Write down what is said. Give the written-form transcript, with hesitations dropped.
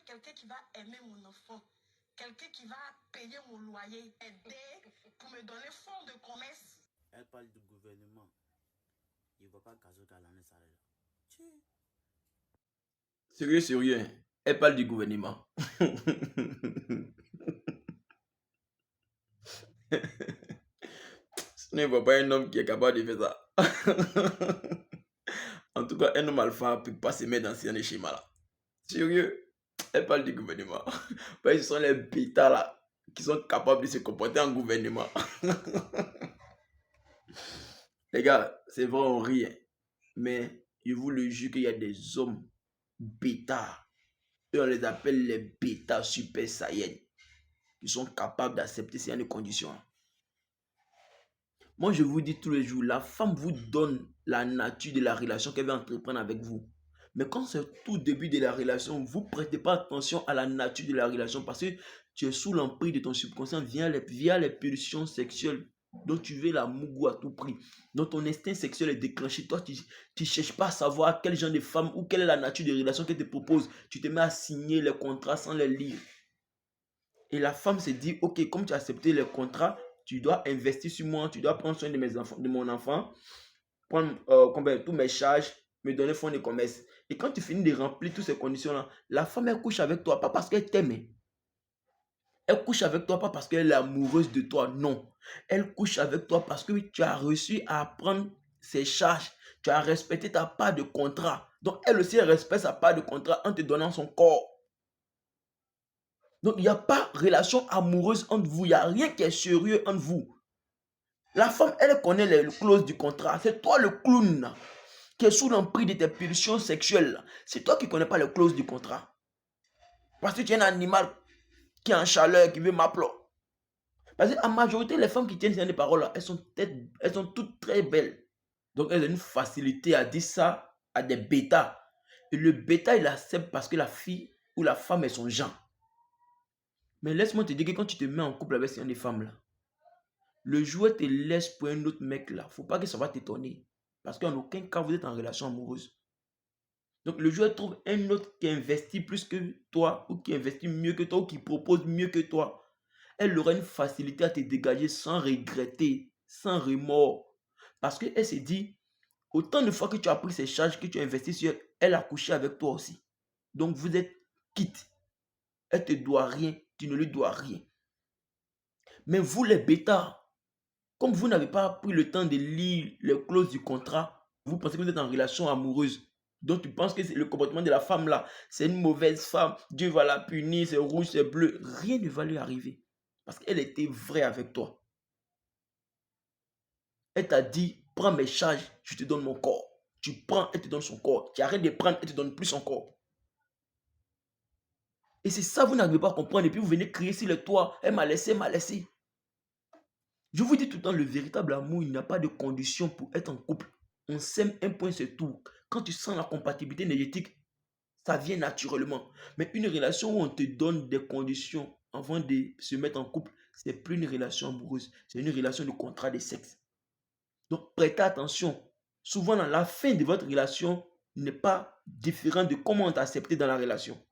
quelqu'un qui va aimer mon enfant, quelqu'un qui va payer mon loyer, aider pour me donner fonds de commerce. Elle parle du gouvernement. Il ne va pas caser qu'à l'année salaire. Sérieux, sérieux. Elle parle du gouvernement. Ce n'est pas un homme qui est capable de faire ça. En tout cas, un homme alpha ne peut pas se mettre dans ce schéma-là. Sérieux, elle parle du gouvernement. Ce sont les bêtas là qui sont capables de se comporter en gouvernement. Les gars, c'est vrai, on rit. Mais je vous le jure qu'il y a des hommes bêtas. Et on les appelle les bêtas super saiyans. Qui sont capables d'accepter ces conditions. Moi, je vous dis tous les jours, la femme vous donne la nature de la relation qu'elle veut entreprendre avec vous. Mais quand c'est tout début de la relation, vous ne prêtez pas attention à la nature de la relation parce que tu es sous l'emprise de ton subconscient via les pulsions sexuelles dont tu veux la mougou à tout prix. Donc ton instinct sexuel est déclenché. Toi, tu ne cherches pas à savoir quel genre de femme ou quelle est la nature de relation qu'elle te propose. Tu te mets à signer les contrats sans les lire. Et la femme se dit, ok, comme tu as accepté les contrats, tu dois investir sur moi, tu dois prendre soin de, mon enfant, prendre tous mes charges, me donner fonds de commerce. Et quand tu finis de remplir toutes ces conditions-là, la femme, elle couche avec toi, pas parce qu'elle t'aime. Elle couche avec toi, pas parce qu'elle est amoureuse de toi, non. Elle couche avec toi parce que tu as réussi à prendre ses charges, tu as respecté ta part de contrat. Donc, elle aussi, elle respecte sa part de contrat en te donnant son corps. Donc, il n'y a pas de relation amoureuse entre vous. Il n'y a rien qui est sérieux entre vous. La femme, elle connaît les clauses du contrat. C'est toi le clown qui est sous l'emprise de tes pulsions sexuelles. C'est toi qui ne connais pas les clauses du contrat. Parce que tu es un animal qui est en chaleur, qui veut m'appeler. Parce qu'en majorité, les femmes qui tiennent ces paroles, elles sont toutes très belles. Donc, elles ont une facilité à dire ça à des bêtas. Et le bêta, il accepte parce que la fille ou la femme est son genre. Mais laisse-moi te dire que quand tu te mets en couple avec ces femmes là, le joueur te laisse pour un autre mec là. Faut pas que ça va t'étonner. Parce qu'en aucun cas, vous êtes en relation amoureuse. Donc le joueur trouve un autre qui investit plus que toi, ou qui investit mieux que toi, ou qui propose mieux que toi. Elle aura une facilité à te dégager sans regretter, sans remords. Parce qu'elle se dit, autant de fois que tu as pris ces charges, que tu as investi sur elle, elle a couché avec toi aussi. Donc vous êtes quitte. Elle te doit rien, tu ne lui dois rien. Mais vous les bêtas, comme vous n'avez pas pris le temps de lire les clauses du contrat, vous pensez que vous êtes en relation amoureuse. Donc tu penses que le comportement de la femme là, c'est une mauvaise femme, Dieu va la punir, c'est rouge, c'est bleu. Rien ne va lui arriver. Parce qu'elle était vraie avec toi. Elle t'a dit, prends mes charges, je te donne mon corps. Tu prends, elle te donne son corps. Tu arrêtes de prendre, elle te donne plus son corps. Et c'est ça, vous n'arrivez pas à comprendre. Et puis vous venez crier sur le toit, elle m'a laissé, elle m'a laissé. Je vous dis tout le temps, le véritable amour, il n'y a pas de condition pour être en couple. On s'aime, un point c'est tout. Quand tu sens la compatibilité énergétique, ça vient naturellement. Mais une relation où on te donne des conditions avant de se mettre en couple, c'est plus une relation amoureuse, c'est une relation de contrat de sexe. Donc prêtez attention. Souvent, la fin de votre relation n'est pas différente de comment on t'a accepté dans la relation.